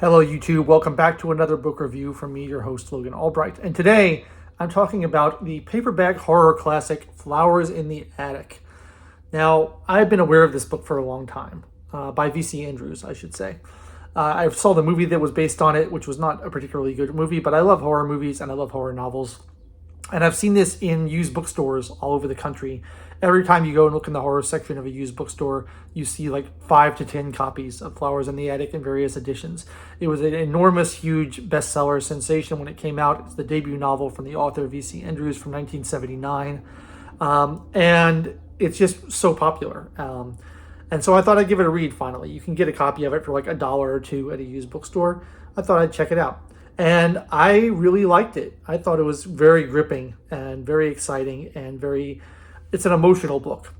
Hello, YouTube. Welcome back to another book review from me, your host, Logan Albright. And today I'm talking about the paperback horror classic, Flowers in the Attic. Now, I've been aware of this book for a long time, by V.C. Andrews, I should say. I saw the movie that was based on it, which was not a particularly good movie, but I love horror movies and I love horror novels. And I've seen this in used bookstores all over the country. Every time you go and look in the horror section of a used bookstore, you see like 5 to 10 copies of Flowers in the Attic in various editions. It was an enormous, huge bestseller sensation when it came out. It's the debut novel from the author V.C. Andrews from 1979. And it's just so popular. And so I thought I'd give it a read finally. You can get a copy of it for like $1 or $2 at a used bookstore. I thought I'd check it out. And I really liked it. I thought it was very gripping and very exciting and it's an emotional book.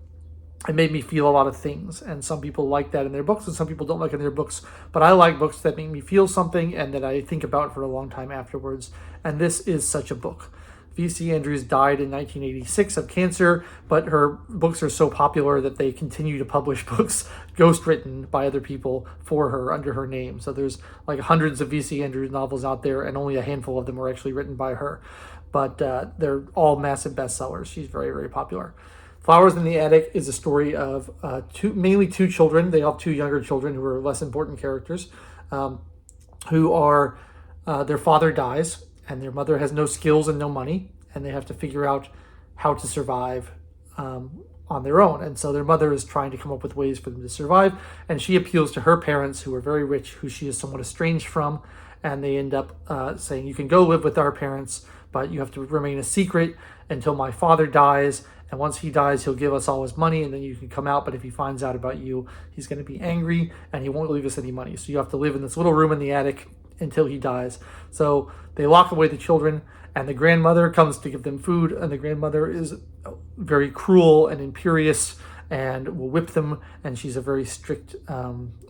It made me feel a lot of things. And some people like that in their books and some people don't like it in their books. But I like books that make me feel something and that I think about for a long time afterwards. And this is such a book. V.C. Andrews died in 1986 of cancer, but her books are so popular that they continue to publish books ghostwritten by other people for her under her name. So there's like hundreds of V.C. Andrews novels out there, and only a handful of them were actually written by her. But they're all massive bestsellers. She's very, very popular. Flowers in the Attic is a story of mainly two children. They have two younger children who are less important characters, who are their father dies, and their mother has no skills and no money, and they have to figure out how to survive on their own. And so their mother is trying to come up with ways for them to survive, and she appeals to her parents, who are very rich, who she is somewhat estranged from, and they end up saying, you can go live with our parents, but you have to remain a secret until my father dies, and once he dies, he'll give us all his money, and then you can come out, but if he finds out about you, he's going to be angry, and he won't leave us any money. So you have to live in this little room in the attic until he dies. So they lock away the children, and the grandmother comes to give them food, and the grandmother is very cruel and imperious and will whip them, and she's a very strict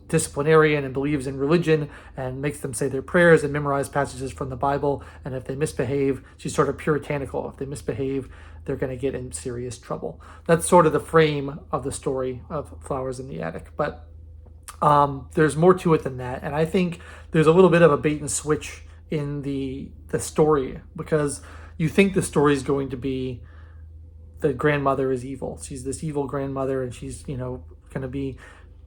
disciplinarian and believes in religion and makes them say their prayers and memorize passages from the Bible, and if they misbehave, she's sort of puritanical. If they misbehave, they're going to get in serious trouble. That's sort of the frame of the story of Flowers in the Attic, but there's more to it than that, and I think there's a little bit of a bait and switch in the story, because you think the story is going to be the grandmother is evil. She's this evil grandmother, and she's going to be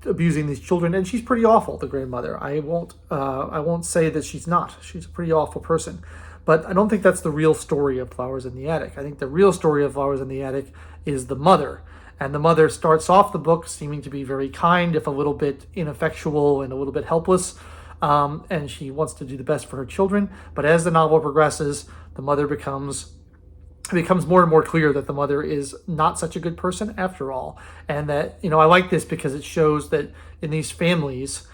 abusing these children, and she's pretty awful. The grandmother. I won't say that she's not. She's a pretty awful person, but I don't think that's the real story of Flowers in the Attic. I think the real story of Flowers in the Attic is the mother. And the mother starts off the book seeming to be very kind, if a little bit ineffectual and a little bit helpless. And she wants to do the best for her children. But as the novel progresses, the mother it becomes more and more clear that the mother is not such a good person after all. And that, I like this because it shows that in these families,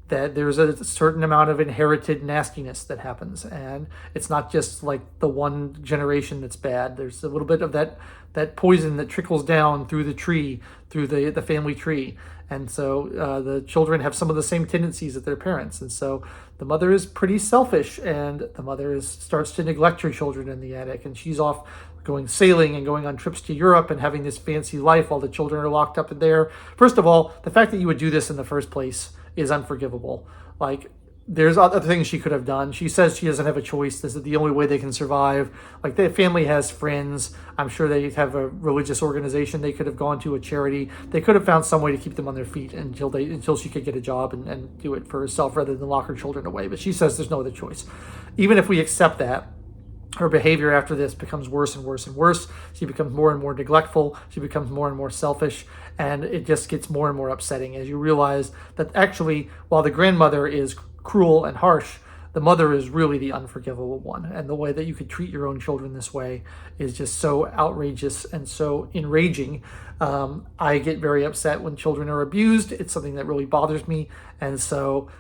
that there's a certain amount of inherited nastiness that happens, and it's not just like the one generation that's bad. There's a little bit of that poison that trickles down through the tree, through the family tree, and so the children have some of the same tendencies as their parents, and so the mother is pretty selfish, and the mother starts to neglect her children in the attic, and she's off going sailing and going on trips to Europe and having this fancy life while the children are locked up in there. First of all, the fact that you would do this in the first place is unforgivable. Like, there's other things she could have done. She says she doesn't have a choice. This is the only way they can survive. Like, their family has friends. I'm sure they have a religious organization. They could have gone to a charity. They could have found some way to keep them on their feet until she could get a job and do it for herself rather than lock her children away. But she says there's no other choice. Even if we accept that, her behavior after this becomes worse and worse and worse. She becomes more and more neglectful. She becomes more and more selfish. And it just gets more and more upsetting as you realize that actually, while the grandmother is cruel and harsh, the mother is really the unforgivable one. And the way that you could treat your own children this way is just so outrageous and so enraging. I get very upset when children are abused. It's something that really bothers me. And so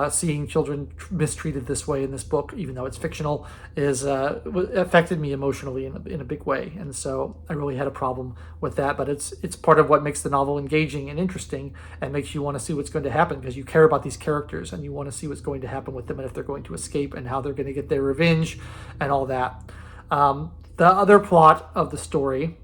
seeing children mistreated this way in this book, even though it's fictional, is affected me emotionally in a big way. And so I really had a problem with that. But it's part of what makes the novel engaging and interesting and makes you want to see what's going to happen, because you care about these characters and you want to see what's going to happen with them and if they're going to escape and how they're going to get their revenge and all that. The other plot of the story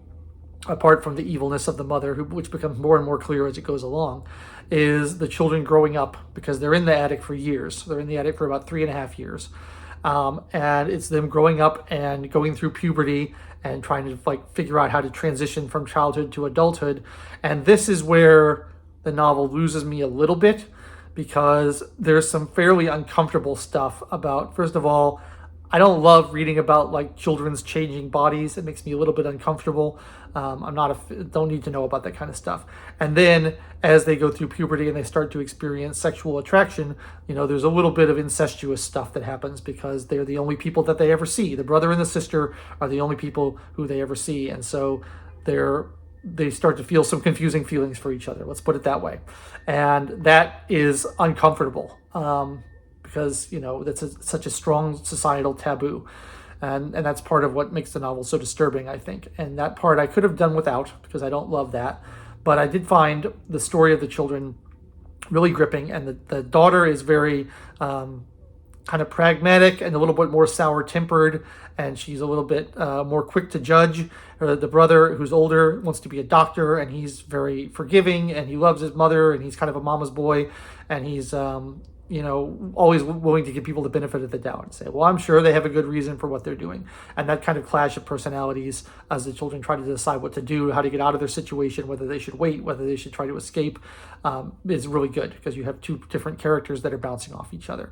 apart from the evilness of the mother, which becomes more and more clear as it goes along, is the children growing up, because they're in the attic for years. They're in the attic for about 3.5 years. And it's them growing up and going through puberty and trying to like figure out how to transition from childhood to adulthood. And this is where the novel loses me a little bit, because there's some fairly uncomfortable stuff about, first of all, I don't love reading about like children's changing bodies. It makes me a little bit uncomfortable. Don't need to know about that kind of stuff. And then as they go through puberty and they start to experience sexual attraction, there's a little bit of incestuous stuff that happens because they're the only people that they ever see. The brother and the sister are the only people who they ever see. And so they start to feel some confusing feelings for each other. Let's put it that way. And that is uncomfortable. Because that's such a strong societal taboo, and that's part of what makes the novel so disturbing, I think. And that part I could have done without, because I don't love that, but I did find the story of the children really gripping, and the daughter is very kind of pragmatic and a little bit more sour-tempered, and she's a little bit more quick to judge. The brother, who's older, wants to be a doctor, and he's very forgiving, and he loves his mother, and he's kind of a mama's boy, and he's always willing to give people the benefit of the doubt and say, well, I'm sure they have a good reason for what they're doing. And that kind of clash of personalities as the children try to decide what to do, how to get out of their situation, whether they should wait, whether they should try to escape, is really good, because you have two different characters that are bouncing off each other.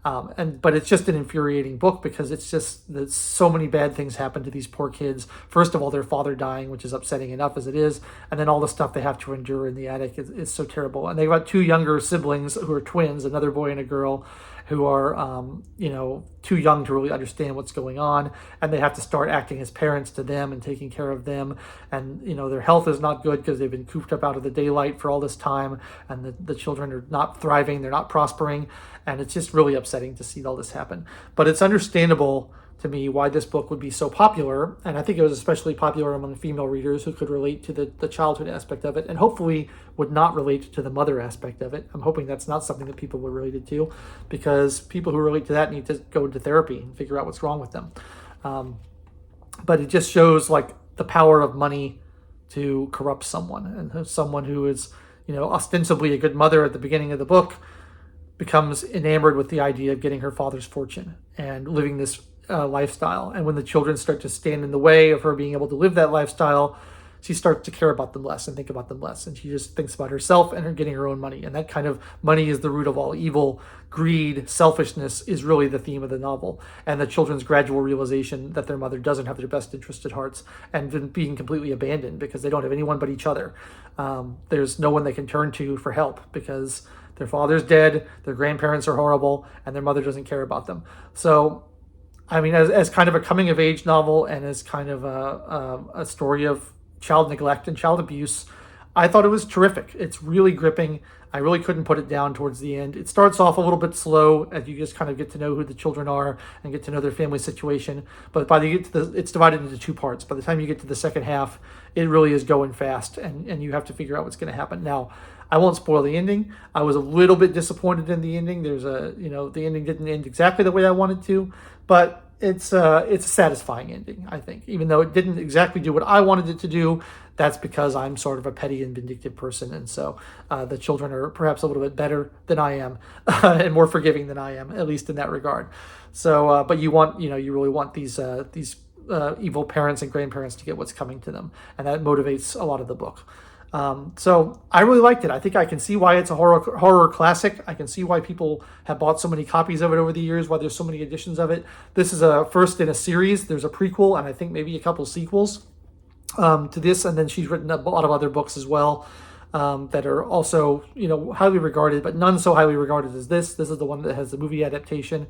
But it's just an infuriating book, because it's just that so many bad things happen to these poor kids. First of all, their father dying, which is upsetting enough as it is, and then all the stuff they have to endure in the attic is so terrible. And they've got two younger siblings who are twins, another boy and a girl, who are too young to really understand what's going on, and they have to start acting as parents to them and taking care of them. And their health is not good because they've been cooped up out of the daylight for all this time, and the children are not thriving, they're not prospering, and it's just really upsetting to see all this happen. But it's understandable to me why this book would be so popular, and I think it was especially popular among female readers who could relate to the childhood aspect of it, and hopefully would not relate to the mother aspect of it. I'm hoping that's not something that people were related to, because people who relate to that need to go into therapy and figure out what's wrong with them. But it just shows like the power of money to corrupt someone, and someone who is ostensibly a good mother at the beginning of the book becomes enamored with the idea of getting her father's fortune and living this lifestyle. And when the children start to stand in the way of her being able to live that lifestyle, she starts to care about them less and think about them less. And she just thinks about herself and her getting her own money. And that kind of money is the root of all evil. Greed, selfishness is really the theme of the novel. And the children's gradual realization that their mother doesn't have their best interest at heart, and then being completely abandoned because they don't have anyone but each other. There's no one they can turn to for help because their father's dead, their grandparents are horrible, and their mother doesn't care about them. So, I mean, as kind of a coming-of-age novel and as kind of a story of child neglect and child abuse, I thought it was terrific. It's really gripping. I really couldn't put it down towards the end. It starts off a little bit slow as you just kind of get to know who the children are and get to know their family situation. But by the get to it's divided into two parts. By the time you get to the second half, it really is going fast, and you have to figure out what's going to happen. Now, I won't spoil the ending. I was a little bit disappointed in the ending. The ending didn't end exactly the way I wanted to, but it's a satisfying ending, I think. Even though it didn't exactly do what I wanted it to do, that's because I'm sort of a petty and vindictive person, and so the children are perhaps a little bit better than I am and more forgiving than I am, at least in that regard. So, but you really want these evil parents and grandparents to get what's coming to them, and that motivates a lot of the book. So I really liked it. I think I can see why it's a horror classic. I can see why people have bought so many copies of it over the years, why there's so many editions of it. This is a first in a series. There's a prequel and I think maybe a couple sequels to this. And then she's written a lot of other books as well that are also, highly regarded, but none so highly regarded as this. This is the one that has the movie adaptation.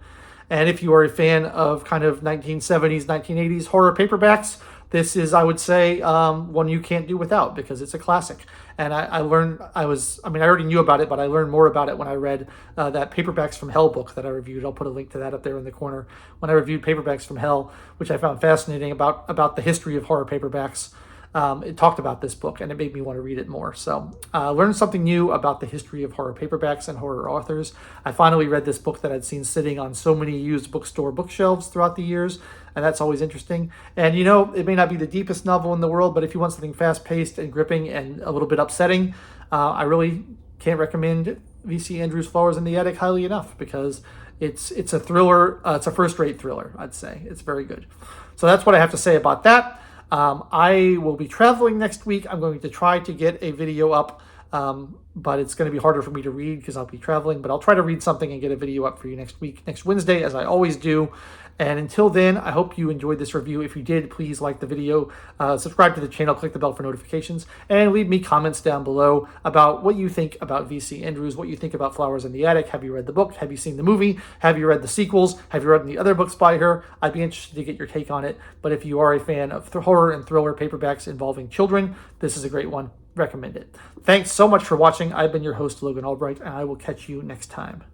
And if you are a fan of kind of 1970s, 1980s horror paperbacks, this is, I would say, one you can't do without because it's a classic. And I already knew about it, but I learned more about it when I read that Paperbacks from Hell book that I reviewed. I'll put a link to that up there in the corner. When I reviewed Paperbacks from Hell, which I found fascinating about the history of horror paperbacks, it talked about this book, and it made me want to read it more. So learned something new about the history of horror paperbacks and horror authors. I finally read this book that I'd seen sitting on so many used bookstore bookshelves throughout the years, and that's always interesting. And it may not be the deepest novel in the world, but if you want something fast-paced and gripping and a little bit upsetting, I really can't recommend V.C. Andrews' Flowers in the Attic highly enough, because it's a thriller. It's a first-rate thriller, I'd say. It's very good. So that's what I have to say about that. I will be traveling next week. I'm going to try to get a video up, but it's going to be harder for me to read because I'll be traveling. But I'll try to read something and get a video up for you next week, next Wednesday, as I always do. And until then, I hope you enjoyed this review. If you did, please like the video, subscribe to the channel, click the bell for notifications, and leave me comments down below about what you think about V.C. Andrews, what you think about Flowers in the Attic. Have you read the book? Have you seen the movie? Have you read the sequels? Have you read any other books by her? I'd be interested to get your take on it. But if you are a fan of horror and thriller paperbacks involving children, this is a great one. Recommend it. Thanks so much for watching. I've been your host, Logan Albright, and I will catch you next time.